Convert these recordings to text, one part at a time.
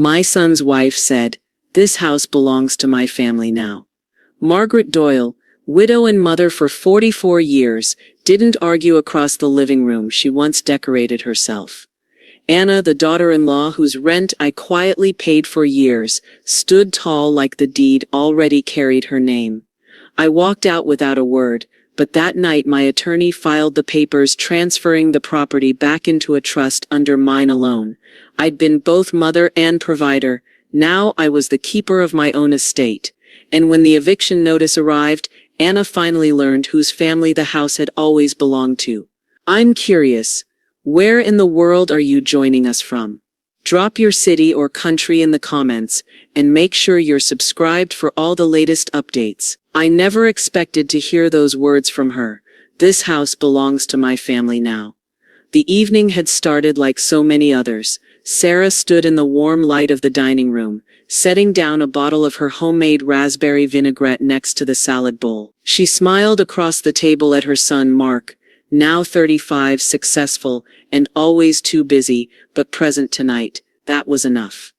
My son's wife said, "This house belongs to my family now." Margaret Doyle, widow and mother for 44 years, didn't argue across the living room she once decorated herself. Anna, the daughter-in-law whose rent I quietly paid for years, stood tall like the deed already carried her name. I walked out without a word, but that night my attorney filed the papers transferring the property back into a trust under mine alone. I'd been both mother and provider. Now I was the keeper of my own estate. And when the eviction notice arrived, Anna finally learned whose family the house had always belonged to. I'm curious, where in the world are you joining us from? Drop your city or country in the comments, and make sure you're subscribed for all the latest updates. I never expected to hear those words from her. This house belongs to my family now. The evening had started like so many others. Sarah stood in the warm light of the dining room, setting down a bottle of her homemade raspberry vinaigrette next to the salad bowl. She smiled across the table at her son Mark, now 35, successful, and always too busy, but present tonight. That was enough.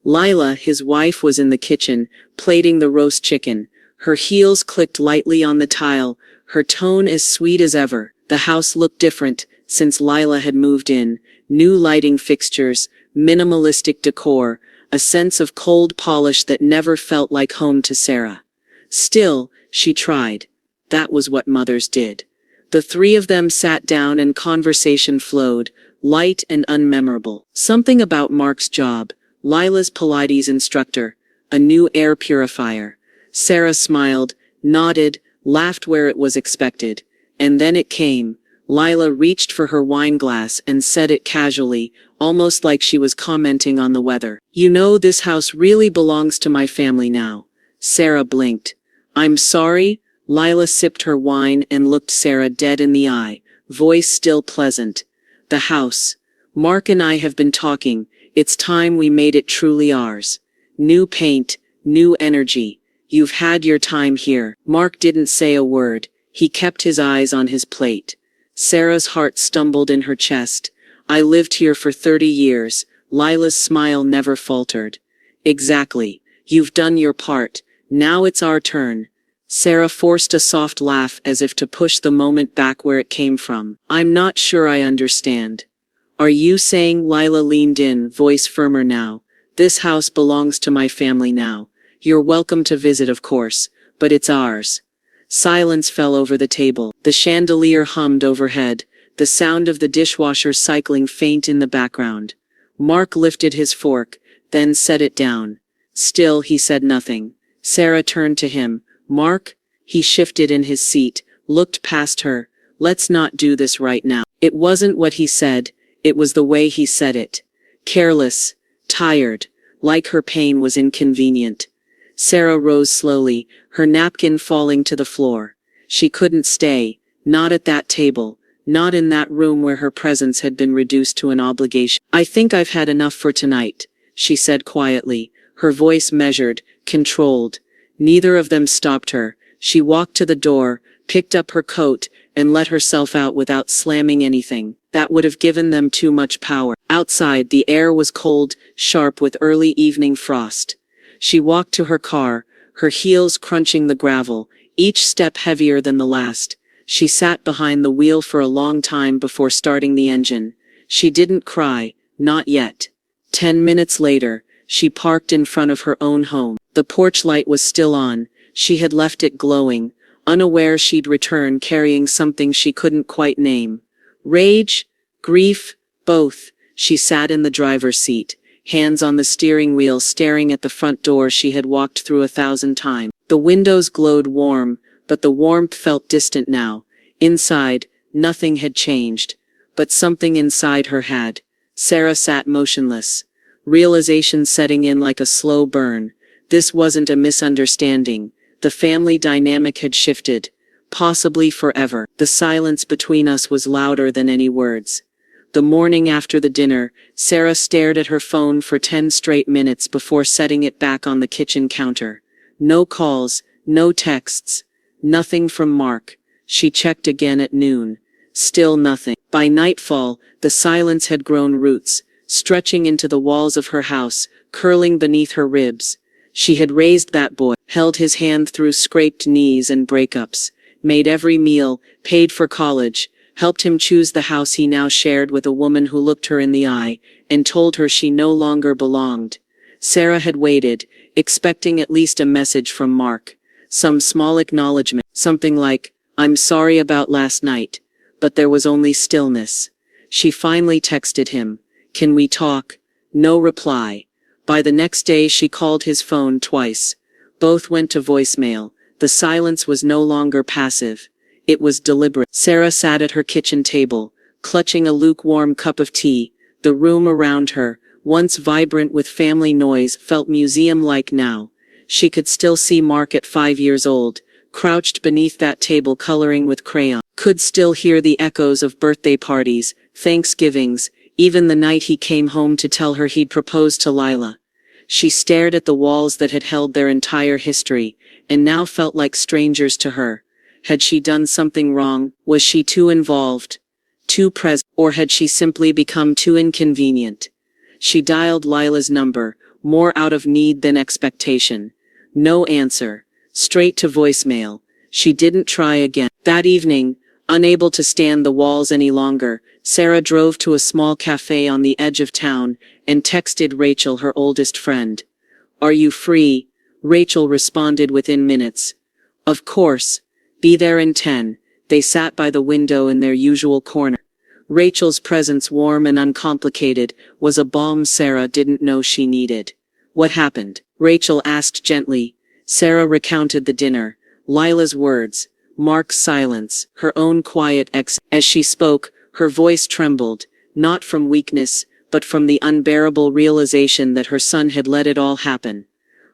Lila, his wife, was in the kitchen, plating the roast chicken. Her heels clicked lightly on the tile, her tone as sweet as ever. The house looked different since Lila had moved in. New lighting fixtures, minimalistic decor, a sense of cold polish that never felt like home to Sarah. Still, she tried. That was what mothers did. The three of them sat down and conversation flowed, light and unmemorable. Something about Mark's job, Lila's Pilates instructor, a new air purifier. Sarah smiled, nodded, laughed where it was expected. And then it came. Lila reached for her wine glass and said it casually, almost like she was commenting on the weather. "You know, this house really belongs to my family now." Sarah blinked. "I'm sorry." Lila sipped her wine and looked Sarah dead in the eye, voice still pleasant. "The house. Mark and I have been talking. It's time we made it truly ours. New paint, new energy. You've had your time here." Mark didn't say a word. He kept his eyes on his plate. Sarah's heart stumbled in her chest. "I lived here for 30 years. Lila's smile never faltered. "Exactly. You've done your part. Now it's our turn." Sarah forced a soft laugh as if to push the moment back where it came from. "I'm not sure I understand." "Are you saying?" Lila leaned in, voice firmer now. "This house belongs to my family now. You're welcome to visit, of course, but it's ours." Silence fell over the table. The chandelier hummed overhead, the sound of the dishwasher cycling faint in the background. Mark lifted his fork, then set it down. Still, he said nothing. Sarah turned to him. "Mark?" He shifted in his seat, looked past her. "Let's not do this right now." It wasn't what he said, it was the way he said it. Careless, tired, like her pain was inconvenient. Sarah rose slowly, her napkin falling to the floor. She couldn't stay, not at that table, not in that room where her presence had been reduced to an obligation. "I think I've had enough for tonight," she said quietly, her voice measured, controlled. Neither of them stopped her. She walked to the door, picked up her coat, and let herself out without slamming anything. That would have given them too much power. Outside, the air was cold, sharp with early evening frost. She walked to her car, her heels crunching the gravel, each step heavier than the last. She sat behind the wheel for a long time before starting the engine. She didn't cry, not yet. 10 minutes later, she parked in front of her own home. The porch light was still on. She had left it glowing, unaware she'd return carrying something she couldn't quite name. Rage? Grief? Both. She sat in the driver's seat, hands on the steering wheel, staring at the front door she had walked through 1,000 times. The windows glowed warm, but the warmth felt distant now. Inside, nothing had changed, but something inside her had. Sarah sat motionless, realization setting in like a slow burn. This wasn't a misunderstanding. The family dynamic had shifted, possibly forever. The silence between us was louder than any words. The morning after the dinner, Sarah stared at her phone for 10 straight minutes before setting it back on the kitchen counter. No calls, no texts, nothing from Mark. She checked again at noon. Still nothing. By nightfall, the silence had grown roots, stretching into the walls of her house, curling beneath her ribs. She had raised that boy, held his hand through scraped knees and breakups, made every meal, paid for college, helped him choose the house he now shared with a woman who looked her in the eye and told her she no longer belonged. Sarah had waited, expecting at least a message from Mark. Some small acknowledgement, something like, "I'm sorry about last night," but there was only stillness. She finally texted him, "Can we talk?" No reply. By the next day she called his phone twice. Both went to voicemail. The silence was no longer passive. It was deliberate. Sarah sat at her kitchen table, clutching a lukewarm cup of tea. The room around her, once vibrant with family noise, felt museum-like now. She could still see Mark at 5 years old, crouched beneath that table coloring with crayon. Could still hear the echoes of birthday parties, Thanksgivings, even the night he came home to tell her he'd proposed to Lila. She stared at the walls that had held their entire history, and now felt like strangers to her. Had she done something wrong? Was she too involved? Too present? Or had she simply become too inconvenient? She dialed Lila's number, more out of need than expectation. No answer. Straight to voicemail. She didn't try again. That evening, unable to stand the walls any longer, Sarah drove to a small cafe on the edge of town and texted Rachel, her oldest friend. "Are you free?" Rachel responded within minutes. "Of course. Be there in 10. They sat by the window in their usual corner. Rachel's presence, warm and uncomplicated, was a balm Sarah didn't know she needed. "What happened?" Rachel asked gently. Sarah recounted the dinner, Lila's words, Mark's silence, her own quiet exit. As she spoke, her voice trembled, not from weakness, but from the unbearable realization that her son had let it all happen.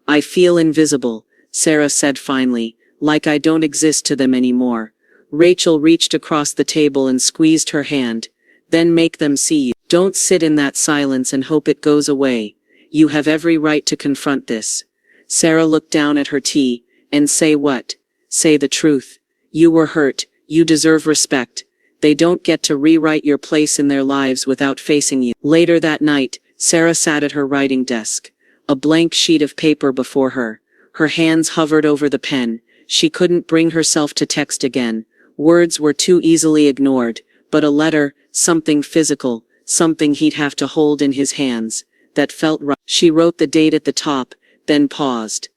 "I feel invisible," Sarah said finally, "like I don't exist to them anymore." Rachel reached across the table and squeezed her hand. "Then make them see you. Don't sit in that silence and hope it goes away. You have every right to confront this." Sarah looked down at her tea. "And say what?" "Say the truth. You were hurt. You deserve respect. They don't get to rewrite your place in their lives without facing you." Later that night, Sarah sat at her writing desk, a blank sheet of paper before her. Her hands hovered over the pen. She couldn't bring herself to text again. Words were too easily ignored, but a letter, something physical, something he'd have to hold in his hands, that felt right. She wrote the date at the top, then paused.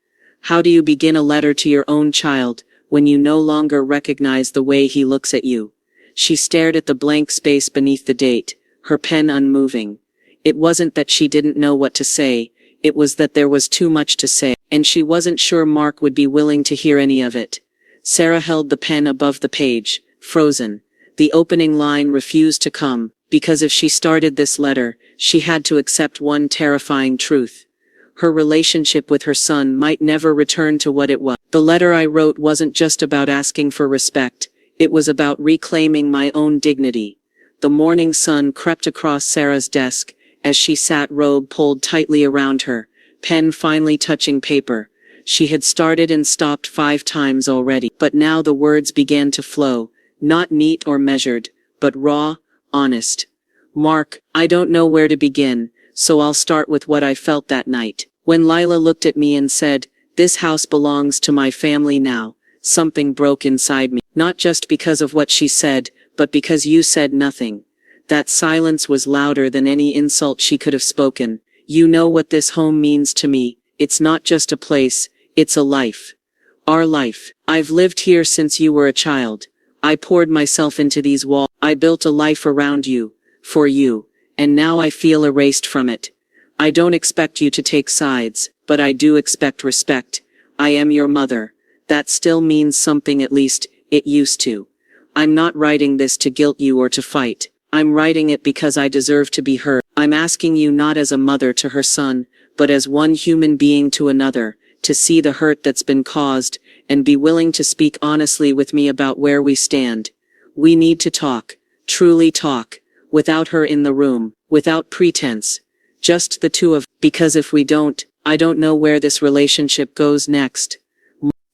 How do you begin a letter to your own child, when you no longer recognize the way he looks at you? She stared at the blank space beneath the date, her pen unmoving. It wasn't that she didn't know what to say, it was that there was too much to say, and she wasn't sure Mark would be willing to hear any of it. Sarah held the pen above the page, frozen. The opening line refused to come, because if she started this letter, she had to accept one terrifying truth. Her relationship with her son might never return to what it was. "The letter I wrote wasn't just about asking for respect. It was about reclaiming my own dignity." The morning sun crept across Sarah's desk, as she sat, robe pulled tightly around her, pen finally touching paper. She had started and stopped 5 times already, but now the words began to flow, not neat or measured, but raw, honest. "Mark, I don't know where to begin, so I'll start with what I felt that night. When Lila looked at me and said, 'This house belongs to my family now,' something broke inside me. Not just because of what she said, but because you said nothing. That silence was louder than any insult she could have spoken. You know what this home means to me. It's not just a place, it's a life. Our life. I've lived here since you were a child. I poured myself into these walls. I built a life around you, for you, and now I feel erased from it. I don't expect you to take sides, but I do expect respect. I am your mother. That still means something, at least, it used to. I'm not writing this to guilt you or to fight. I'm writing it because I deserve to be heard. I'm asking you not as a mother to her son, but as one human being to another, to see the hurt that's been caused, and be willing to speak honestly with me about where we stand. We need to talk, truly talk, without her in the room, without pretense. Just the two of, because if we don't, I don't know where this relationship goes next."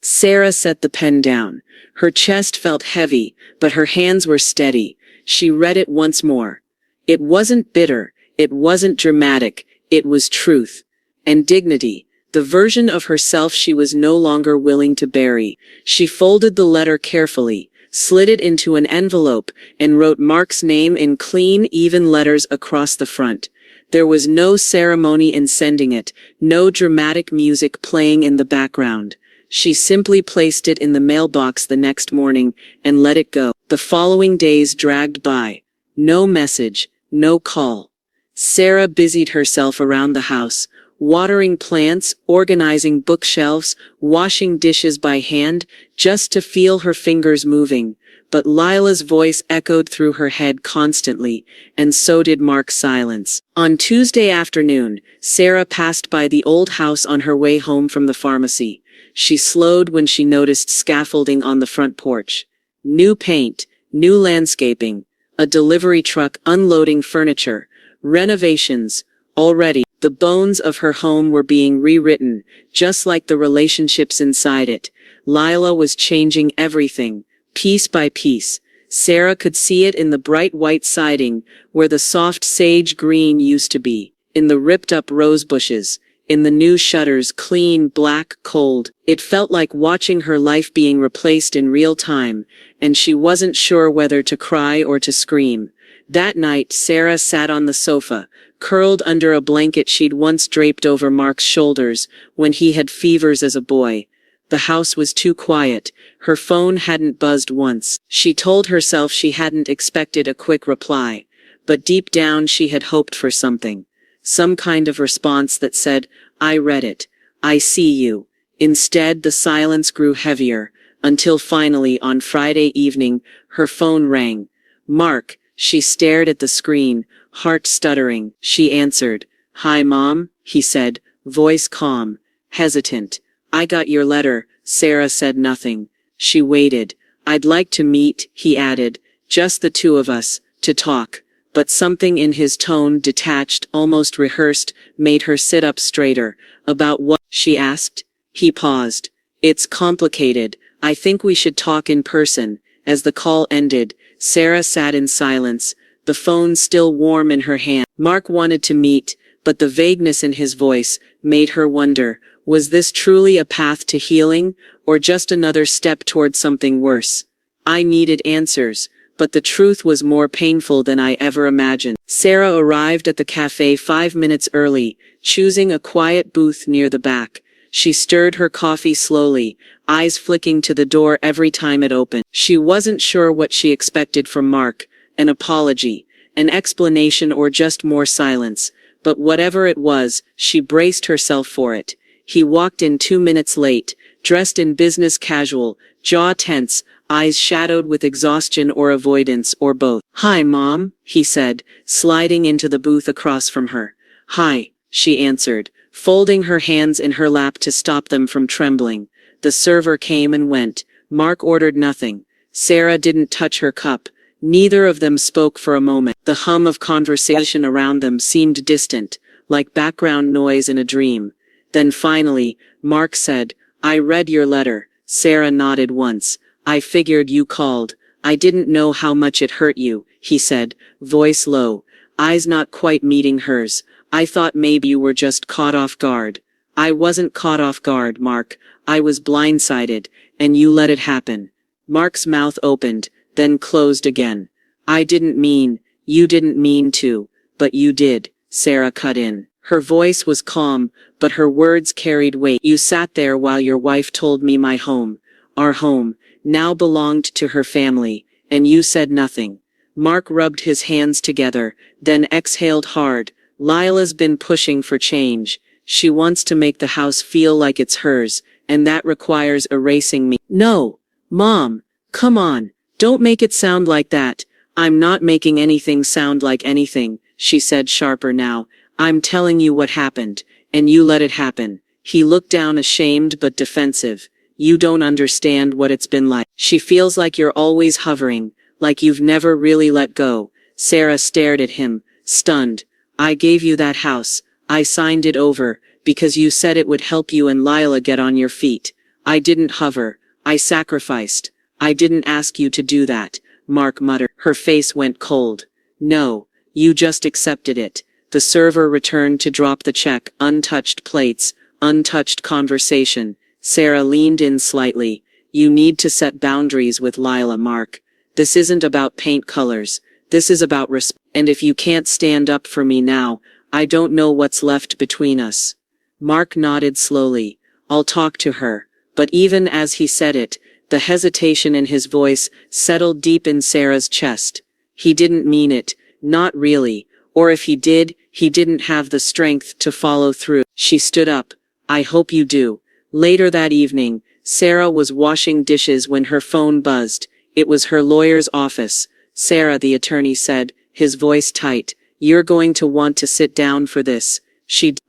Sarah set the pen down. Her chest felt heavy, but her hands were steady. She read it once more. It wasn't bitter, It wasn't dramatic, it was truth. And dignity. The version of herself she was no longer willing to bury. She folded the letter carefully, slid it into an envelope, and wrote Mark's name in clean, even letters across the front. There was no ceremony in sending it, no dramatic music playing in the background. She simply placed it in the mailbox the next morning and let it go. The following days dragged by. No message, no call. Sarah busied herself around the house, watering plants, organizing bookshelves, washing dishes by hand, just to feel her fingers moving. But Lila's voice echoed through her head constantly, and so did Mark's silence. On Tuesday afternoon, Sarah passed by the old house on her way home from the pharmacy. She slowed when she noticed scaffolding on the front porch. New paint, new landscaping, a delivery truck unloading furniture, renovations. Already, the bones of her home were being rewritten, just like the relationships inside it. Lila was changing everything, piece by piece. Sarah could see it in the bright white siding, where the soft sage green used to be, in the ripped-up rose bushes, in the new shutters, clean, black, cold. It felt like watching her life being replaced in real time, and she wasn't sure whether to cry or to scream. That night, Sarah sat on the sofa, curled under a blanket she'd once draped over Mark's shoulders when he had fevers as a boy. The house was too quiet. Her phone hadn't buzzed once. She told herself she hadn't expected a quick reply, but deep down she had hoped for something. Some kind of response that said, "I read it. I see you." Instead, the silence grew heavier, until finally, on Friday evening, her phone rang. "Mark." She stared at the screen, heart stuttering. She answered. "Hi, Mom," he said, voice calm, hesitant. "I got your letter." Sarah said nothing. She waited. "I'd like to meet," he added, "just the two of us, to talk." But something in his tone, detached, almost rehearsed, made her sit up straighter. "About what?" she asked. He paused. "It's complicated. I think we should talk in person." As the call ended, Sarah sat in silence, the phone still warm in her hand. Mark wanted to meet, but the vagueness in his voice made her wonder, was this truly a path to healing, or just another step toward something worse? I needed answers, but the truth was more painful than I ever imagined. Sarah arrived at the cafe 5 minutes early, choosing a quiet booth near the back. She stirred her coffee slowly, eyes flicking to the door every time it opened. She wasn't sure what she expected from Mark, an apology, an explanation, or just more silence. But whatever it was, she braced herself for it. He walked in 2 minutes late, dressed in business casual, jaw tense, eyes shadowed with exhaustion or avoidance, or both. "Hi, Mom," he said, sliding into the booth across from her. "Hi," she answered, folding her hands in her lap to stop them from trembling. The server came and went. Mark ordered nothing. Sarah didn't touch her cup. Neither of them spoke for a moment. The hum of conversation around them seemed distant, like background noise in a dream. Then finally, Mark said, "I read your letter." Sarah nodded once. "I figured you called. I didn't know how much it hurt you," he said, voice low, eyes not quite meeting hers. "I thought maybe you were just caught off guard." "I wasn't caught off guard, Mark. I was blindsided, and you let it happen." Mark's mouth opened, then closed again. "I didn't mean, you didn't mean to, but you did," Sarah cut in. Her voice was calm, but her words carried weight. "You sat there while your wife told me my home, our home, now belonged to her family, and you said nothing." Mark rubbed his hands together, then exhaled hard. "Lila's been pushing for change. She wants to make the house feel like it's hers, and that requires erasing me." "No, Mom, come on, don't make it sound like that." "I'm not making anything sound like anything," she said, sharper now. "I'm telling you what happened, and you let it happen." He looked down, ashamed but defensive. "You don't understand what it's been like. She feels like you're always hovering, like you've never really let go." Sarah stared at him, stunned. "I gave you that house. I signed it over, because you said it would help you and Lila get on your feet. I didn't hover. I sacrificed. I didn't ask you to do that," Mark muttered. Her face went cold. "No, you just accepted it." The server returned to drop the check. Untouched plates, untouched conversation. Sarah leaned in slightly. You need to set boundaries with Lila, Mark. This isn't about paint colors. This is about respect. And if you can't stand up for me now, I don't know what's left between us. Mark nodded slowly. I'll talk to her. But even as he said it, the hesitation in his voice settled deep in Sarah's chest. He didn't mean it, not really. Or if he did, he didn't have the strength to follow through. She stood up. I hope you do. Later that evening, Sarah was washing dishes when her phone buzzed. It was her lawyer's office. Sarah, the attorney said, his voice tight. You're going to want to sit down for this.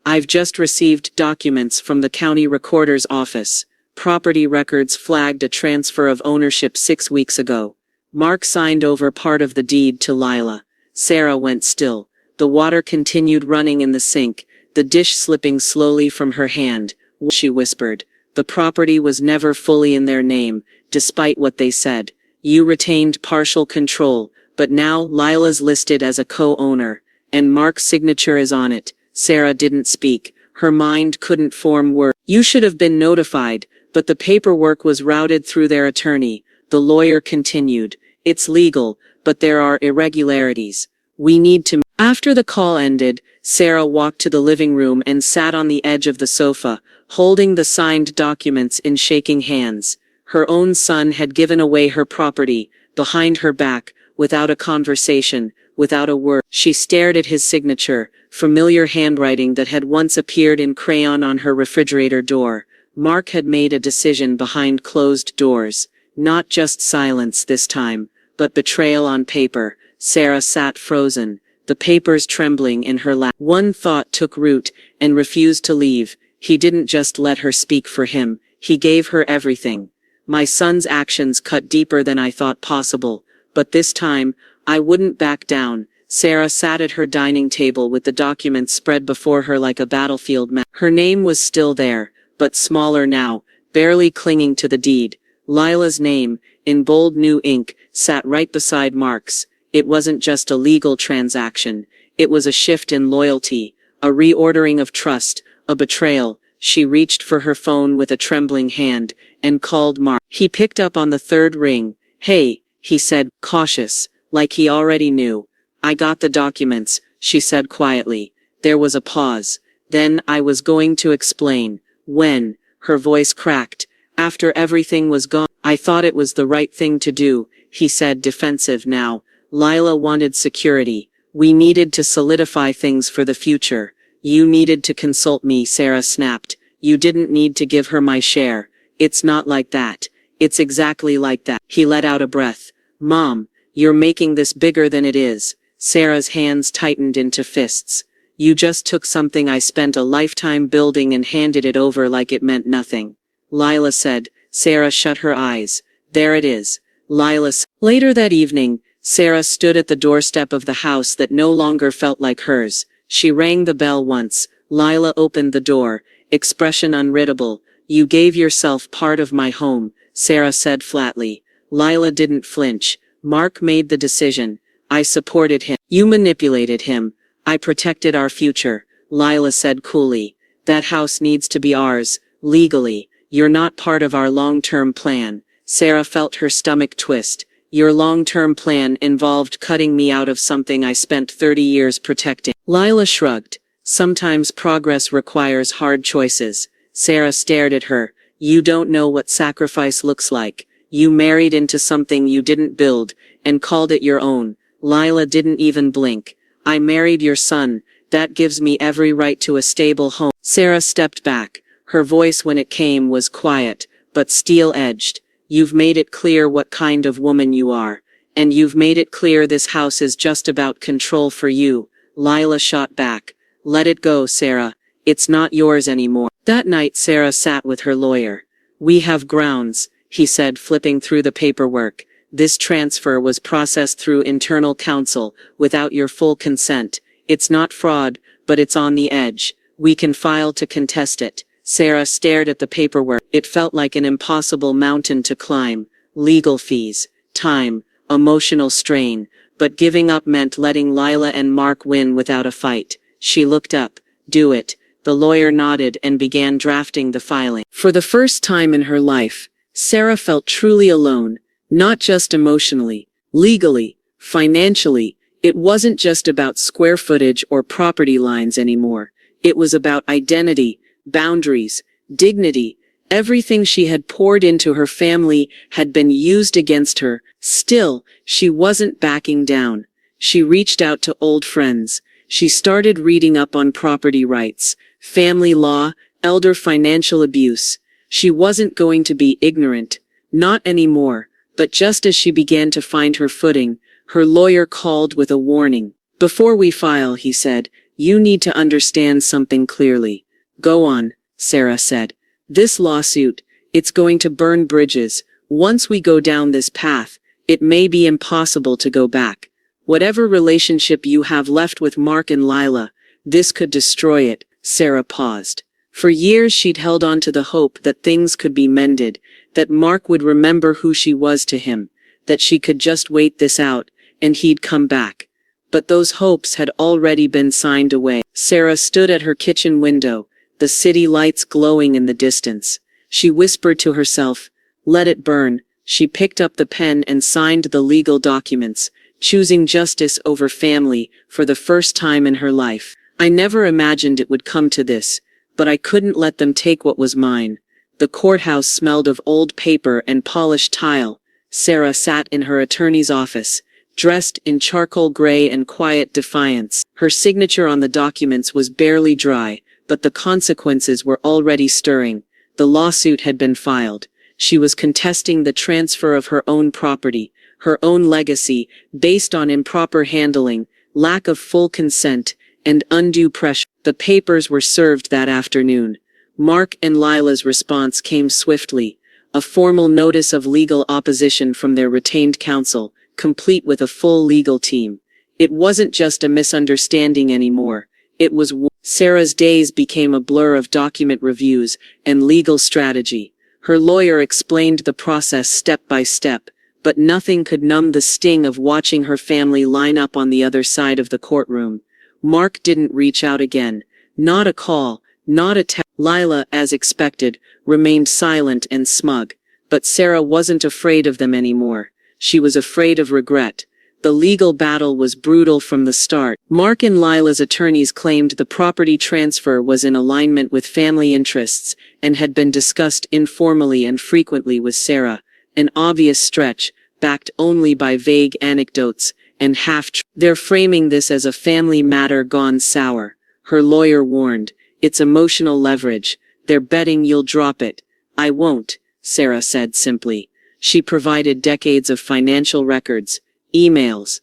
I've just received documents from the county recorder's office. Property records flagged a transfer of ownership 6 weeks ago. Mark signed over part of the deed to Lila. Sarah went still. The water continued running in the sink, the dish slipping slowly from her hand. She whispered. The property was never fully in their name, despite what they said. You retained partial control, but now Lila's listed as a co-owner, and Mark's signature is on it. Sarah didn't speak. Her mind couldn't form words. You should have been notified, but the paperwork was routed through their attorney. The lawyer continued. It's legal, but there are irregularities. We need to. After the call ended, Sarah walked to the living room and sat on the edge of the sofa, holding the signed documents in shaking hands. Her own son had given away her property, behind her back, without a conversation, without a word. She stared at his signature, familiar handwriting that had once appeared in crayon on her refrigerator door. Mark had made a decision behind closed doors. Not just silence this time, but betrayal on paper. Sarah sat frozen, the papers trembling in her lap. One thought took root and refused to leave. He didn't just let her speak for him, he gave her everything. My son's actions cut deeper than I thought possible, but this time, I wouldn't back down. Sarah sat at her dining table with the documents spread before her like a battlefield map. Her name was still there, but smaller now, barely clinging to the deed. Lila's name, in bold new ink, sat right beside Mark's. It wasn't just a legal transaction. It was a shift in loyalty, a reordering of trust, a betrayal. She reached for her phone with a trembling hand and called Mark. He picked up on the third ring. Hey, he said, cautious, like he already knew. I got the documents, she said quietly. There was a pause. Then I was going to explain. When? Her voice cracked. After everything was gone. I thought it was the right thing to do, he said, defensive now. Lila wanted security. We needed to solidify things for the future. You needed to consult me, Sarah snapped. You didn't need to give her my share. It's not like that. It's exactly like that. He let out a breath. Mom, you're making this bigger than it is. Sarah's hands tightened into fists. You just took something I spent a lifetime building and handed it over like it meant nothing. Lila said. Sarah shut her eyes. There it is. Lila said. Later that evening, Sarah stood at the doorstep of the house that no longer felt like hers. She rang the bell once. Lila opened the door, expression unreadable. You gave yourself part of my home, Sarah said flatly. Lila didn't flinch. Mark made the decision. I supported him. You manipulated him. I protected our future, Lila said coolly. That house needs to be ours, legally. You're not part of our long-term plan. Sarah felt her stomach twist. Your long-term plan involved cutting me out of something I spent 30 years protecting. Lila shrugged. Sometimes progress requires hard choices. Sarah stared at her. You don't know what sacrifice looks like. You married into something you didn't build, and called it your own. Lila didn't even blink. I married your son. That gives me every right to a stable home. Sarah stepped back. Her voice when it came was quiet, but steel-edged. You've made it clear what kind of woman you are. And you've made it clear this house is just about control for you. Lila shot back. Let it go, Sarah. It's not yours anymore. That night Sarah sat with her lawyer. We have grounds, he said, flipping through the paperwork. This transfer was processed through internal counsel, without your full consent. It's not fraud, but it's on the edge. We can file to contest it. Sarah stared at the paperwork. It felt like an impossible mountain to climb. Legal fees, time, emotional strain. But giving up meant letting Lila and Mark win without a fight. She looked up. Do it. The lawyer nodded and began drafting the filing. For the first time in her life, Sarah felt truly alone, not just emotionally, legally, financially. It wasn't just about square footage or property lines anymore. It was about identity, boundaries, dignity. Everything she had poured into her family had been used against her. Still, she wasn't backing down. She reached out to old friends. She started reading up on property rights, family law, elder financial abuse. She wasn't going to be ignorant. Not anymore. But just as she began to find her footing, her lawyer called with a warning. Before we file, he said, you need to understand something clearly. Go on, Sarah said. This lawsuit, it's going to burn bridges. Once we go down this path, it may be impossible to go back. Whatever relationship you have left with Mark and Lila, this could destroy it. Sarah paused. For years she'd held on to the hope that things could be mended, that Mark would remember who she was to him, that she could just wait this out, and he'd come back. But those hopes had already been signed away. Sarah stood at her kitchen window, the city lights glowing in the distance. She whispered to herself, let it burn. She picked up the pen and signed the legal documents, choosing justice over family for the first time in her life. I never imagined it would come to this, but I couldn't let them take what was mine. The courthouse smelled of old paper and polished tile. Sarah sat in her attorney's office, dressed in charcoal gray and quiet defiance. Her signature on the documents was barely dry, but the consequences were already stirring. The lawsuit had been filed. She was contesting the transfer of her own property, her own legacy, based on improper handling, lack of full consent, and undue pressure. The papers were served that afternoon. Mark and Lila's response came swiftly, a formal notice of legal opposition from their retained counsel, complete with a full legal team. It wasn't just a misunderstanding anymore. It was Sarah's days became a blur of document reviews and legal strategy. Her lawyer explained the process step by step, but nothing could numb the sting of watching her family line up on the other side of the courtroom. Mark didn't reach out again. Not a call, not a text. Lila, as expected, remained silent and smug. But Sarah wasn't afraid of them anymore. She was afraid of regret. The legal battle was brutal from the start. Mark and Lila's attorneys claimed the property transfer was in alignment with family interests and had been discussed informally and frequently with Sarah, an obvious stretch, backed only by vague anecdotes and half-truths. They're framing this as a family matter gone sour, her lawyer warned. It's emotional leverage. They're betting you'll drop it. I won't, Sarah said simply. She provided decades of financial records, emails.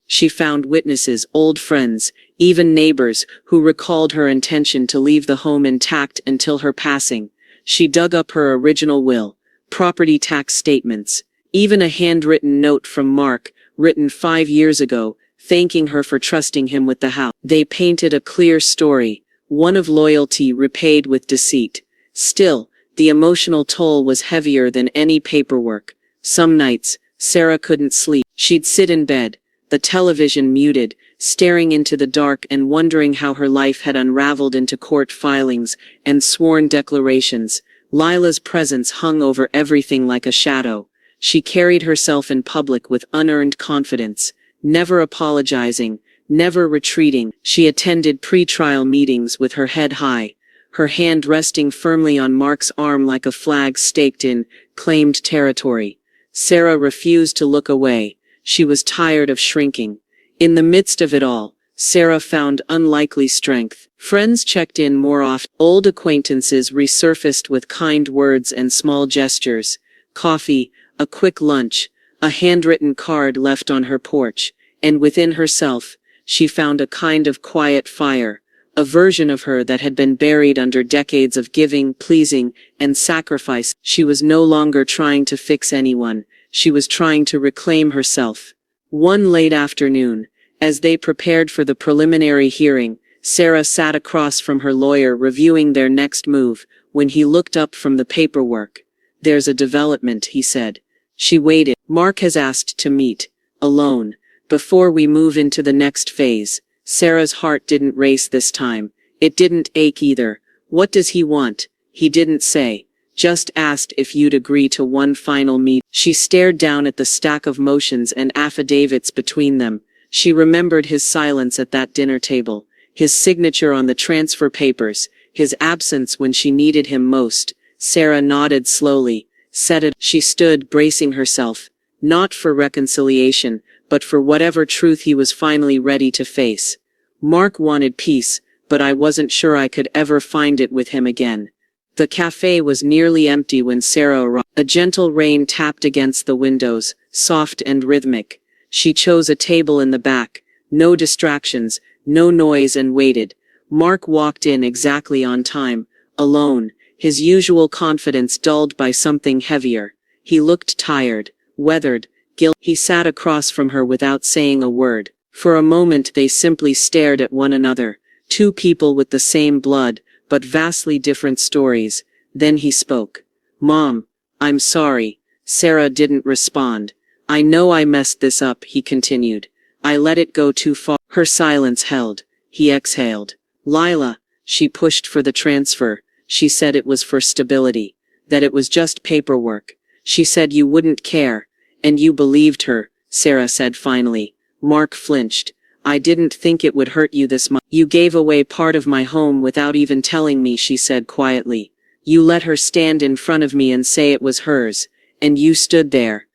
She found witnesses, old friends, even neighbors, who recalled her intention to leave the home intact until her passing. She dug up her original will, property tax statements, even a handwritten note from Mark, written 5 years ago, thanking her for trusting him with the house. They painted a clear story, one of loyalty repaid with deceit. Still, the emotional toll was heavier than any paperwork. Some nights, Sarah couldn't sleep. She'd sit in bed, the television muted, staring into the dark and wondering how her life had unraveled into court filings and sworn declarations. Lila's presence hung over everything like a shadow. She carried herself in public with unearned confidence, never apologizing, never retreating. She attended pre-trial meetings with her head high, her hand resting firmly on Mark's arm like a flag staked in claimed territory. Sarah refused to look away. She was tired of shrinking. In the midst of it all, Sarah found unlikely strength. Friends checked in more often. Old acquaintances resurfaced with kind words and small gestures. Coffee, a quick lunch, a handwritten card left on her porch. And within herself, she found a kind of quiet fire, a version of her that had been buried under decades of giving, pleasing, and sacrifice. She was no longer trying to fix anyone. She was trying to reclaim herself. One late afternoon, as they prepared for the preliminary hearing, Sarah sat across from her lawyer reviewing their next move, when he looked up from the paperwork. There's a development, he said. She waited. Mark has asked to meet, alone, before we move into the next phase. Sarah's heart didn't race this time. It didn't ache either. What does he want? He didn't say. Just asked if you'd agree to one final meet. She stared down at the stack of motions and affidavits between them. She remembered his silence at that dinner table, his signature on the transfer papers, his absence when she needed him most. Sarah nodded slowly, said it. She stood, bracing herself, not for reconciliation, but for whatever truth he was finally ready to face. Mark wanted peace, but I wasn't sure I could ever find it with him again. The cafe was nearly empty when Sarah arrived. A gentle rain tapped against the windows, soft and rhythmic. She chose a table in the back, no distractions, no noise, and waited. Mark walked in exactly on time, alone, his usual confidence dulled by something heavier. He looked tired, weathered, guilty. He sat across from her without saying a word. For a moment they simply stared at one another, two people with the same blood, but vastly different stories. Then he spoke. "Mom, I'm sorry." Sarah didn't respond. "I know I messed this up," he continued. "I let it go too far." Her silence held. He exhaled. "Lila," she pushed for the transfer. She said it was for stability, that it was just paperwork. She said you wouldn't care, and you believed her, Sarah said finally. Mark flinched. "I didn't think it would hurt you this much." "You gave away part of my home without even telling me," she said quietly. "You let her stand in front of me and say it was hers, and you stood there,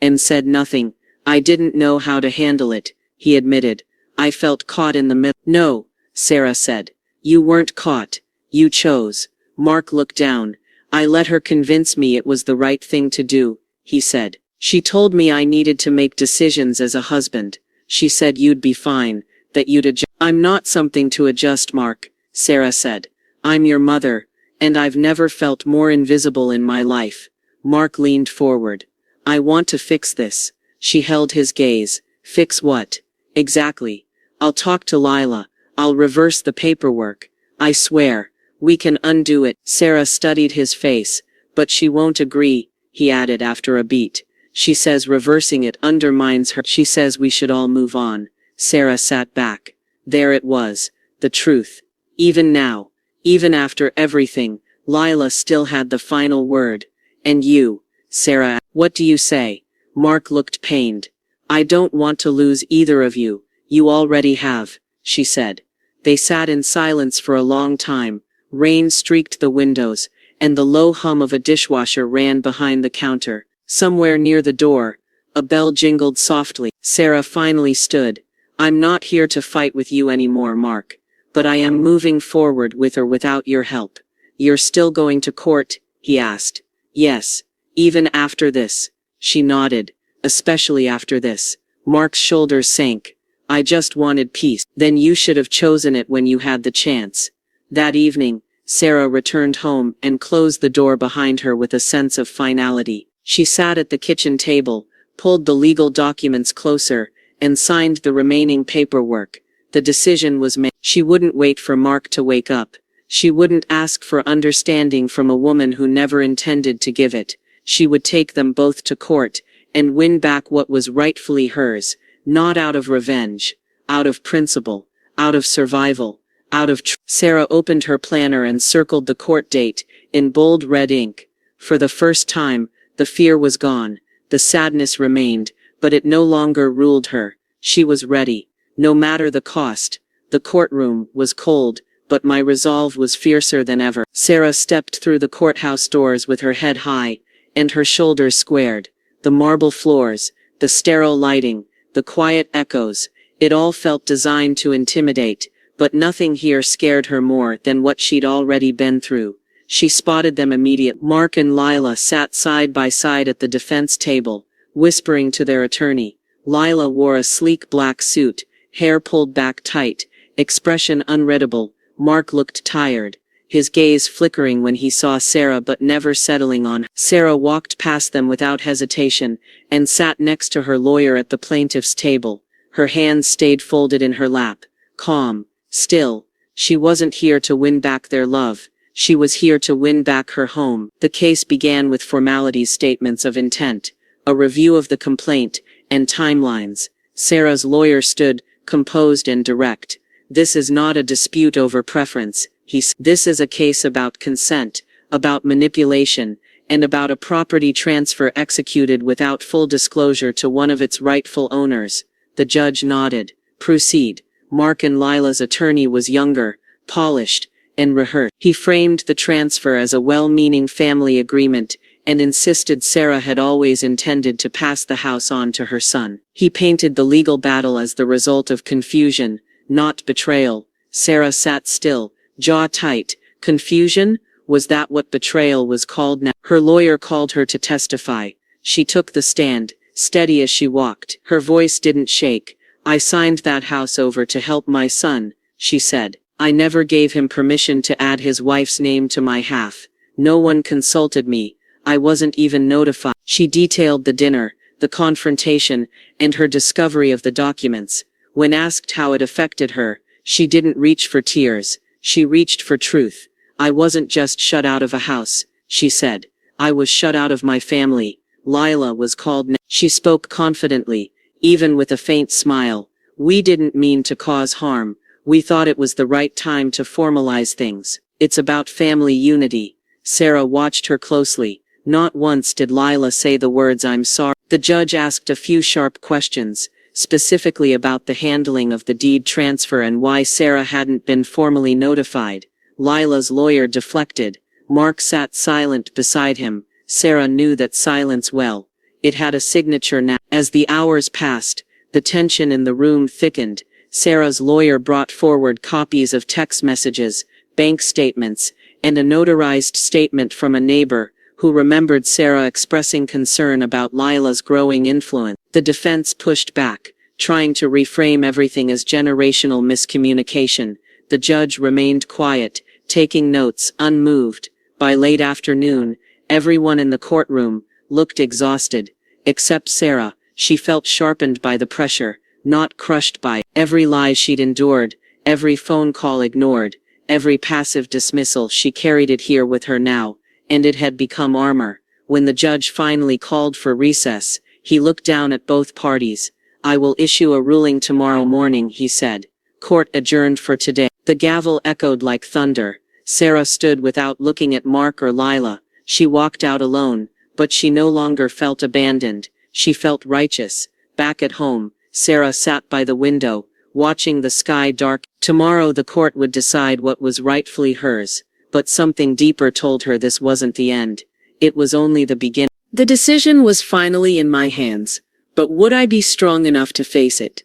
and said nothing." "I didn't know how to handle it," he admitted. "I felt caught in the middle." "No," Sarah said. "You weren't caught. You chose." Mark looked down. "I let her convince me it was the right thing to do," he said. "She told me I needed to make decisions as a husband. She said you'd be fine, that you'd adjust." "I'm not something to adjust, Mark," Sarah said. "I'm your mother, and I've never felt more invisible in my life." Mark leaned forward. "I want to fix this." She held his gaze. "Fix what? Exactly?" "I'll talk to Lila. I'll reverse the paperwork. I swear. We can undo it." Sarah studied his face. "But she won't agree," he added after a beat. "She says reversing it undermines her. She says we should all move on." Sarah sat back. There it was. The truth. Even now, even after everything, Lila still had the final word. "And you, Sarah, what do you say?" Mark looked pained. "I don't want to lose either of you. You already have," she said. They sat in silence for a long time. Rain streaked the windows, and the low hum of a dishwasher ran behind the counter. Somewhere near the door, a bell jingled softly. Sarah finally stood. "I'm not here to fight with you anymore, Mark. But I am moving forward with or without your help." "You're still going to court?" he asked. "Yes. Even after this." She nodded. "Especially after this." Mark's shoulders sank. "I just wanted peace." "Then you should have chosen it when you had the chance." That evening, Sarah returned home and closed the door behind her with a sense of finality. She sat at the kitchen table, pulled the legal documents closer, and signed the remaining paperwork. The decision was made. She wouldn't wait for Mark to wake up. She wouldn't ask for understanding from a woman who never intended to give it. She would take them both to court, and win back what was rightfully hers, not out of revenge, out of principle, out of survival, out of Sarah opened her planner and circled the court date, in bold red ink. For the first time, the fear was gone, the sadness remained, but it no longer ruled her. She was ready, no matter the cost. The courtroom was cold, but my resolve was fiercer than ever. Sarah stepped through the courthouse doors with her head high, and her shoulders squared. The marble floors, the sterile lighting, the quiet echoes, it all felt designed to intimidate, but nothing here scared her more than what she'd already been through. She spotted them immediately. Mark and Lila sat side by side at the defense table, whispering to their attorney. Lila wore a sleek black suit, hair pulled back tight, expression unreadable. Mark looked tired, his gaze flickering when he saw Sarah but never settling on her. Sarah walked past them without hesitation, and sat next to her lawyer at the plaintiff's table. Her hands stayed folded in her lap, calm, still. She wasn't here to win back their love. She was here to win back her home. The case began with formalities, statements of intent, a review of the complaint, and timelines. Sarah's lawyer stood, composed and direct. "This is not a dispute over preference," he said. "This is a case about consent, about manipulation, and about a property transfer executed without full disclosure to one of its rightful owners." The judge nodded. "Proceed." Mark and Lila's attorney was younger, polished, and rehearsed. He framed the transfer as a well-meaning family agreement, and insisted Sarah had always intended to pass the house on to her son. He painted the legal battle as the result of confusion, not betrayal. Sarah sat still, jaw tight. Confusion? Was that what betrayal was called now? Her lawyer called her to testify. She took the stand, steady as she walked. Her voice didn't shake. "I signed that house over to help my son," she said. "I never gave him permission to add his wife's name to my half. No one consulted me. I wasn't even notified." She detailed the dinner, the confrontation, and her discovery of the documents. When asked how it affected her, she didn't reach for tears. She reached for truth. "I wasn't just shut out of a house," she said. "I was shut out of my family." Lila was called now. She spoke confidently, even with a faint smile. "We didn't mean to cause harm. We thought it was the right time to formalize things. It's about family unity." Sarah watched her closely. Not once did Lila say the words "I'm sorry." The judge asked a few sharp questions, specifically about the handling of the deed transfer and why Sarah hadn't been formally notified. Lila's lawyer deflected. Mark sat silent beside him. Sarah knew that silence well. It had a signature now. As the hours passed, the tension in the room thickened. Sarah's lawyer brought forward copies of text messages, bank statements, and a notarized statement from a neighbor, who remembered Sarah expressing concern about Lila's growing influence. The defense pushed back, trying to reframe everything as generational miscommunication. The judge remained quiet, taking notes, unmoved. By late afternoon, everyone in the courtroom looked exhausted. Except Sarah. She felt sharpened by the pressure, not crushed by every lie she'd endured, every phone call ignored, every passive dismissal. She carried it here with her now, and it had become armor. When the judge finally called for recess, he looked down at both parties. "I will issue a ruling tomorrow morning," he said. Court adjourned for today. The gavel echoed like thunder. Sarah stood without looking at Mark or Lila. She walked out alone, but she no longer felt abandoned. She felt righteous. Back at home, Sarah sat by the window, watching the sky dark. Tomorrow the court would decide what was rightfully hers, but something deeper told her this wasn't the end. It was only the beginning. The decision was finally in my hands, but would I be strong enough to face it?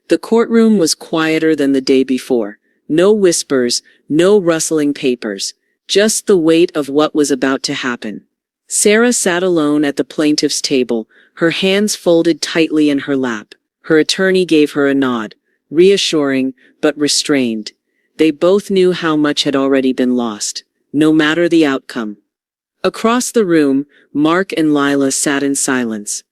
The courtroom was quieter than the day before. No whispers, no rustling papers, just the weight of what was about to happen. Sarah sat alone at the plaintiff's table, her hands folded tightly in her lap. Her attorney gave her a nod, reassuring, but restrained. They both knew how much had already been lost, no matter the outcome. Across the room, Mark and Lila sat in silence.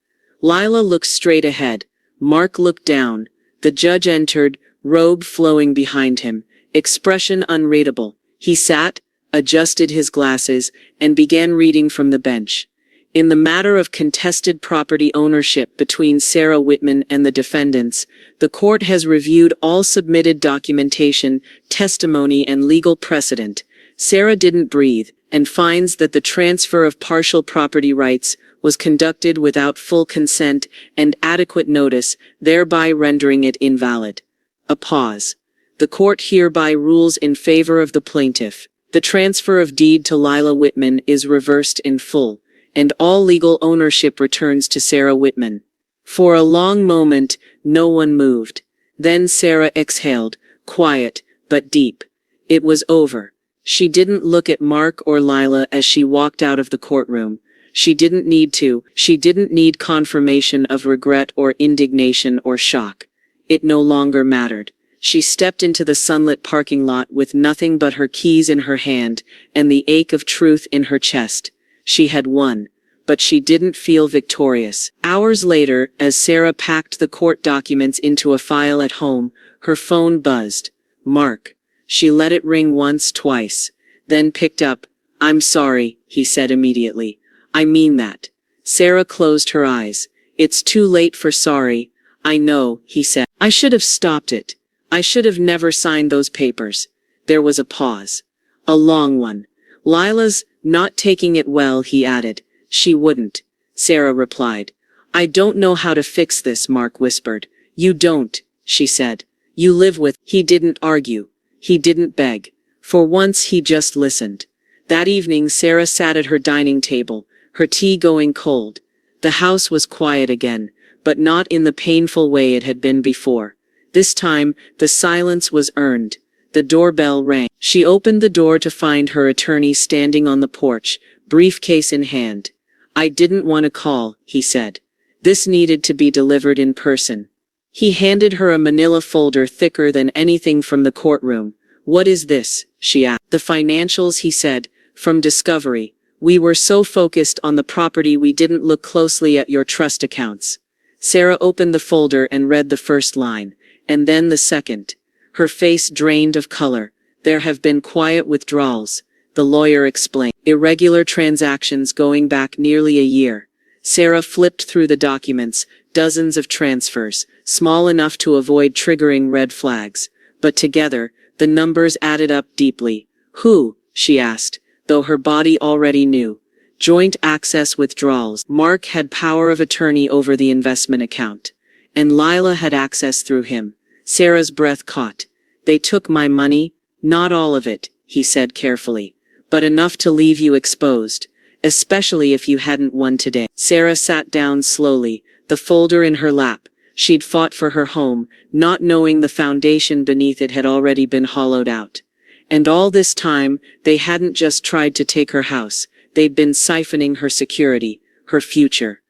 Lila looked straight ahead. Mark looked down. The judge entered, robe flowing behind him, expression unreadable. He sat, adjusted his glasses, and began reading from the bench. In the matter of contested property ownership between Sarah Whitman and the defendants, the court has reviewed all submitted documentation, testimony, and legal precedent. Sarah didn't breathe, and finds that the transfer of partial property rights was conducted without full consent and adequate notice, thereby rendering it invalid. A pause. The court hereby rules in favor of the plaintiff. The transfer of deed to Lila Whitman is reversed in full, and all legal ownership returns to Sarah Whitman. For a long moment, no one moved. Then Sarah exhaled, quiet, but deep. It was over. She didn't look at Mark or Lila as she walked out of the courtroom. She didn't need to. She didn't need confirmation of regret or indignation or shock. It no longer mattered. She stepped into the sunlit parking lot with nothing but her keys in her hand and the ache of truth in her chest. She had won, but she didn't feel victorious. Hours later, as Sarah packed the court documents into a file at home, her phone buzzed. Mark. She let it ring once, twice, then picked up. "I'm sorry," he said immediately. "I mean that." Sarah closed her eyes. "It's too late for sorry. I know, he said. I should have stopped it. I should have never signed those papers. There was a pause. A long one. Lila's not taking it well, he added. She wouldn't. Sarah replied. I don't know how to fix this, Mark whispered. You don't, she said. You live with. He didn't argue. He didn't beg. For once he just listened. That evening Sarah sat at her dining table, her tea going cold. The house was quiet again, but not in the painful way it had been before. This time, the silence was earned. The doorbell rang. She opened the door to find her attorney standing on the porch, briefcase in hand. I didn't want to call, he said. This needed to be delivered in person. He handed her a manila folder thicker than anything from the courtroom. What is this? She asked. The financials, he said, from Discovery. We were so focused on the property we didn't look closely at your trust accounts. Sarah opened the folder and read the first line, and then the second. Her face drained of color. There have been quiet withdrawals, the lawyer explained. Irregular transactions going back nearly a year. Sarah flipped through the documents, dozens of transfers, small enough to avoid triggering red flags. But together, the numbers added up deeply. Who? She asked, though her body already knew. Joint access withdrawals. Mark had power of attorney over the investment account. And Lila had access through him. Sarah's breath caught. They took my money, not all of it, he said carefully, but enough to leave you exposed, especially if you hadn't won today. Sarah sat down slowly, the folder in her lap. She'd fought for her home, not knowing the foundation beneath it had already been hollowed out. And all this time, they hadn't just tried to take her house, they'd been siphoning her security, her future.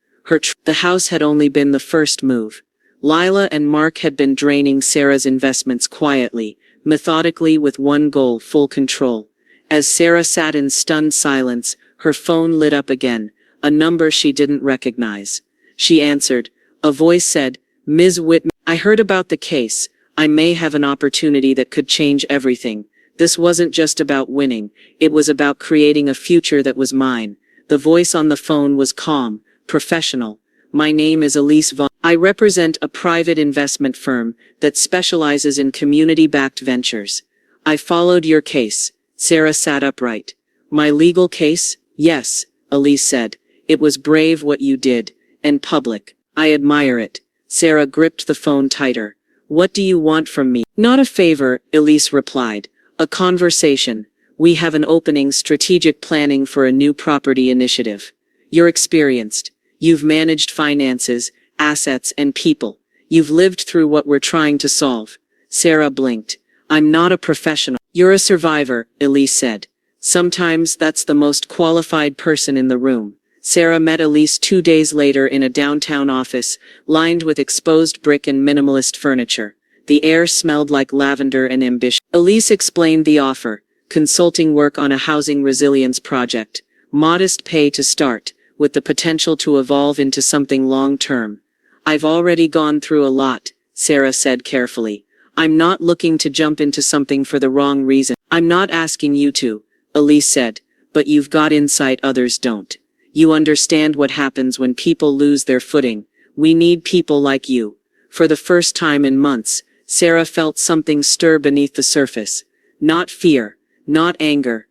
The house had only been the first move. Lila and Mark had been draining Sarah's investments quietly, methodically, with one goal: full control. As Sarah sat in stunned silence, her phone lit up again, a number she didn't recognize. She answered. A voice said, Ms. Whitman, I heard about the case. I may have an opportunity that could change everything. This wasn't just about winning, it was about creating a future that was mine. The voice on the phone was calm, professional. My name is Elise Vaughn. I represent a private investment firm that specializes in community-backed ventures. I followed your case. Sarah sat upright. My legal case? Yes, Elise said. It was brave what you did, and public. I admire it. Sarah gripped the phone tighter. What do you want from me? Not a favor, Elise replied. A conversation. We have an opening: strategic planning for a new property initiative. You're experienced. You've managed finances, assets, and people. You've lived through what we're trying to solve. Sarah blinked. I'm not a professional. You're a survivor, Elise said. Sometimes that's the most qualified person in the room. Sarah met Elise 2 days later in a downtown office, lined with exposed brick and minimalist furniture. The air smelled like lavender and ambition. Elise explained the offer: consulting work on a housing resilience project, modest pay to start, with the potential to evolve into something long-term. I've already gone through a lot, Sarah said carefully. I'm not looking to jump into something for the wrong reason. I'm not asking you to, Elise said, but you've got insight others don't. You understand what happens when people lose their footing. We need people like you. For the first time in months, Sarah felt something stir beneath the surface. Not fear, not anger,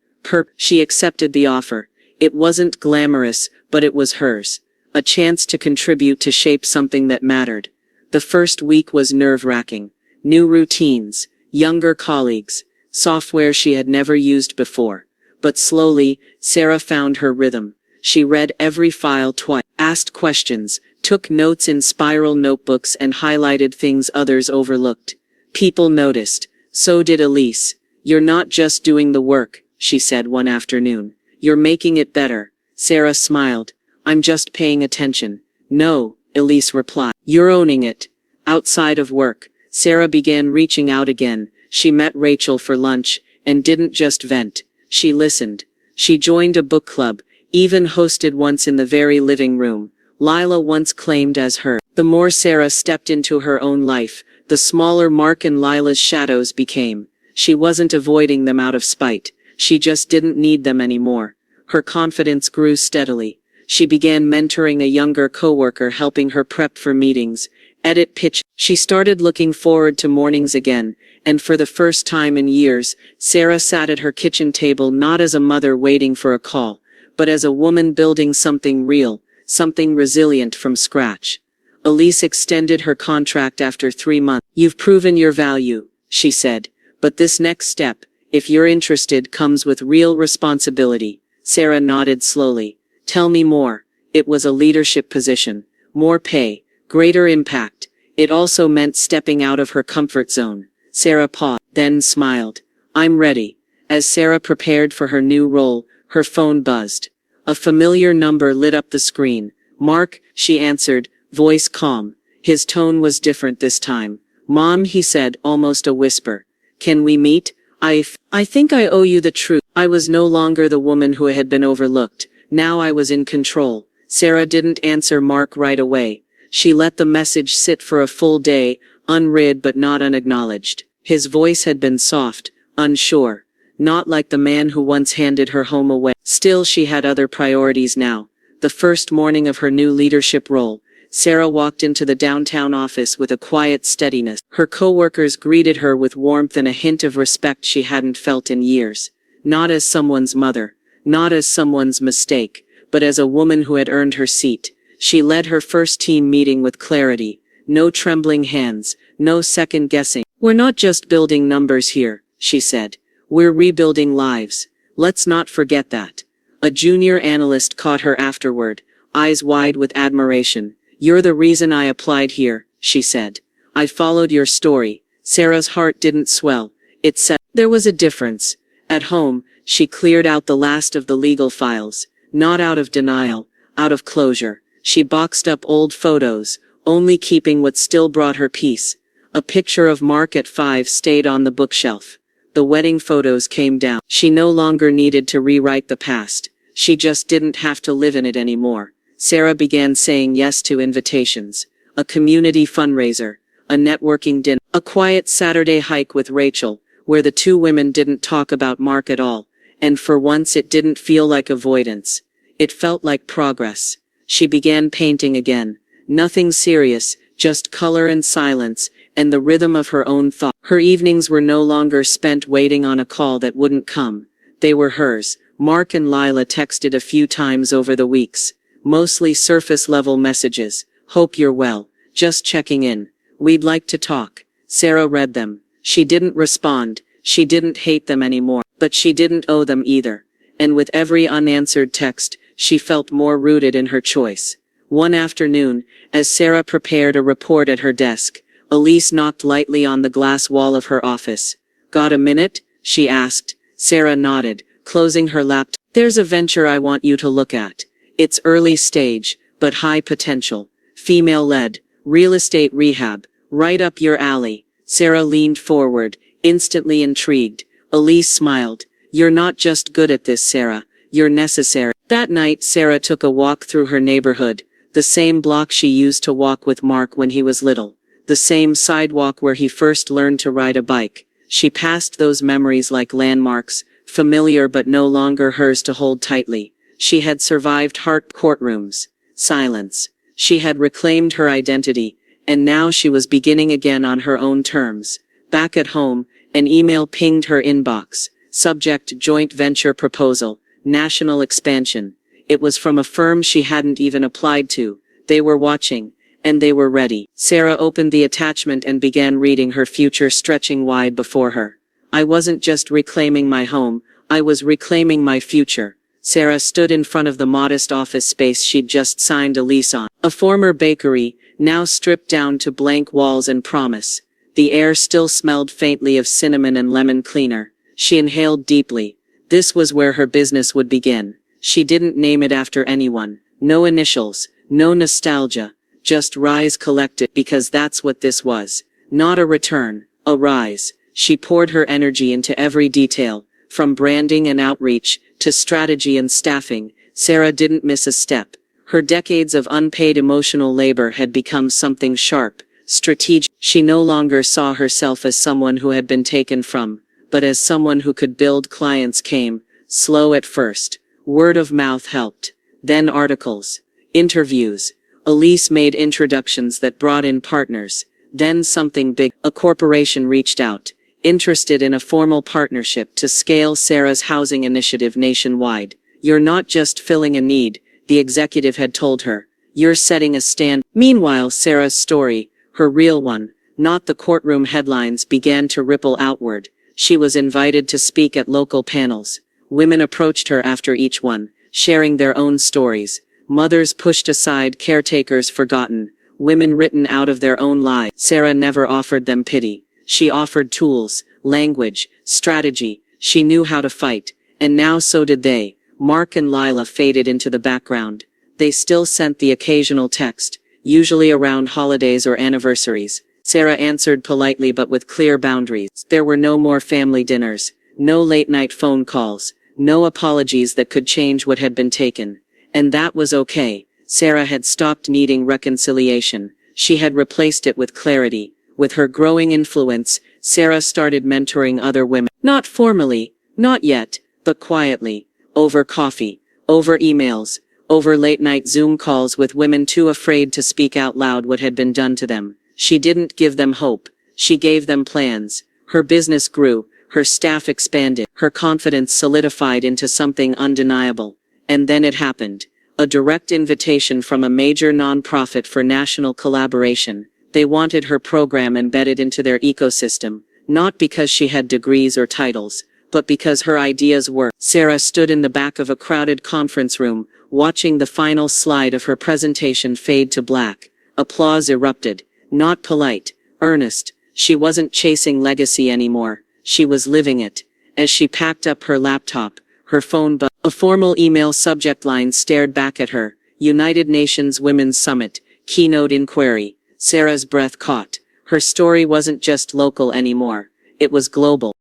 She accepted the offer. It wasn't glamorous, but it was hers. A chance to contribute, to shape something that mattered. The first week was nerve-wracking. New routines, younger colleagues, software she had never used before. But slowly, Sarah found her rhythm. She read every file twice, asked questions, took notes in spiral notebooks, and highlighted things others overlooked. People noticed. So did Elise. You're not just doing the work, she said one afternoon. You're making it better. Sarah smiled. I'm just paying attention. No, Elise replied. You're owning it. Outside of work, Sarah began reaching out again. She met Rachel for lunch, and didn't just vent. She listened. She joined a book club, even hosted once in the very living room Lila once claimed as her. The more Sarah stepped into her own life, the smaller Mark and Lila's shadows became. She wasn't avoiding them out of spite. She just didn't need them anymore. Her confidence grew steadily. She began mentoring a younger coworker, helping her prep for meetings, Edit pitch. She started looking forward to mornings again, and for the first time in years, Sarah sat at her kitchen table not as a mother waiting for a call, but as a woman building something real, something resilient from scratch. Elise extended her contract after 3 months. "You've proven your value," she said, "but this next step, if you're interested, comes with real responsibility." Sarah nodded slowly. "Tell me more." It was a leadership position. More pay, greater impact. It also meant stepping out of her comfort zone. Sarah paused, then smiled. "I'm ready." As Sarah prepared for her new role, her phone buzzed. A familiar number lit up the screen. "Mark," she answered, voice calm. His tone was different this time. "Mom," he said, almost a whisper. "Can we meet? I think I owe you the truth." I was no longer the woman who had been overlooked. Now I was in control. Sarah didn't answer Mark right away. She let the message sit for a full day, unread but not unacknowledged. His voice had been soft, unsure. Not like the man who once handed her home away. Still, she had other priorities now. The first morning of her new leadership role, Sarah walked into the downtown office with a quiet steadiness. Her coworkers greeted her with warmth and a hint of respect she hadn't felt in years. Not as someone's mother, not as someone's mistake, but as a woman who had earned her seat. She led her first team meeting with clarity. No trembling hands, no second guessing. "We're not just building numbers here," she said. "We're rebuilding lives. Let's not forget that." A junior analyst caught her afterward, eyes wide with admiration. "You're the reason I applied here," she said. "I followed your story." Sarah's heart didn't swell. It said there was a difference. At home, she cleared out the last of the legal files. Not out of denial, out of closure. She boxed up old photos, only keeping what still brought her peace. A picture of Mark at 5 stayed on the bookshelf. The wedding photos came down. She no longer needed to rewrite the past. She just didn't have to live in it anymore. Sarah began saying yes to invitations. A community fundraiser, a networking dinner, a quiet Saturday hike with Rachel, where the two women didn't talk about Mark at all, and for once it didn't feel like avoidance. It felt like progress. She began painting again. Nothing serious, just color and silence, and the rhythm of her own thought. Her evenings were no longer spent waiting on a call that wouldn't come. They were hers. Mark and Lila texted a few times over the weeks. Mostly surface-level messages. "Hope you're well. Just checking in. We'd like to talk." Sarah read them. She didn't respond. She didn't hate them anymore. But she didn't owe them either. And with every unanswered text, she felt more rooted in her choice. One afternoon, as Sarah prepared a report at her desk, Elise knocked lightly on the glass wall of her office. "Got a minute?" she asked. Sarah nodded, closing her laptop. "There's a venture I want you to look at. It's early stage, but high potential. Female-led, real estate rehab, right up your alley." Sarah leaned forward, instantly intrigued. Elise smiled. "You're not just good at this, Sarah. You're necessary." That night, Sarah took a walk through her neighborhood, the same block she used to walk with Mark when he was little, the same sidewalk where he first learned to ride a bike. She passed those memories like landmarks, familiar but no longer hers to hold tightly. She had survived heart courtrooms, silence. She had reclaimed her identity, and now she was beginning again on her own terms. Back at home, an email pinged her inbox. Subject: joint venture proposal. National expansion. It was from a firm she hadn't even applied to. They were watching, and they were ready. Sarah opened the attachment and began reading, her future stretching wide before her. "I wasn't just reclaiming my home, I was reclaiming my future." Sarah stood in front of the modest office space she'd just signed a lease on. A former bakery, now stripped down to blank walls and promise. The air still smelled faintly of cinnamon and lemon cleaner. She inhaled deeply. This was where her business would begin. She didn't name it after anyone. No initials, no nostalgia. Just Rise Collective, because that's what this was. Not a return, a rise. She poured her energy into every detail, from branding and outreach, to strategy and staffing. Sarah didn't miss a step. Her decades of unpaid emotional labor had become something sharp, strategic. She no longer saw herself as someone who had been taken from, but as someone who could build. Clients came, slow at first. Word of mouth helped. Then articles. Interviews. Elise made introductions that brought in partners. Then something big. A corporation reached out, interested in a formal partnership to scale Sarah's housing initiative nationwide. You're not just filling a need, the executive had told her. You're setting a stand. Meanwhile, Sarah's story, her real one, not the courtroom headlines, began to ripple outward. She was invited to speak at local panels. Women approached her after each one, sharing their own stories. Mothers pushed aside, caretakers forgotten, women written out of their own lives. Sarah never offered them pity. She offered tools, language, strategy. She knew how to fight. And now so did they. Mark and Lila faded into the background. They still sent the occasional text, usually around holidays or anniversaries. Sarah answered politely but with clear boundaries. There were no more family dinners, no late-night phone calls, no apologies that could change what had been taken. And that was okay. Sarah had stopped needing reconciliation. She had replaced it with clarity. With her growing influence, Sarah started mentoring other women. Not formally, not yet, but quietly. Over coffee, over emails, over late-night Zoom calls with women too afraid to speak out loud what had been done to them. She didn't give them hope. She gave them plans. Her business grew. Her staff expanded. Her confidence solidified into something undeniable. And then it happened. A direct invitation from a major nonprofit for national collaboration. They wanted her program embedded into their ecosystem, not because she had degrees or titles, but because her ideas worked. Sarah stood in the back of a crowded conference room, watching the final slide of her presentation fade to black. Applause erupted. Not polite, earnest. She wasn't chasing legacy anymore. She was living it. As she packed up her laptop, her phone buzzed. A formal email subject line stared back at her. United Nations Women's Summit, Keynote Inquiry. Sarah's breath caught. Her story wasn't just local anymore. It was global.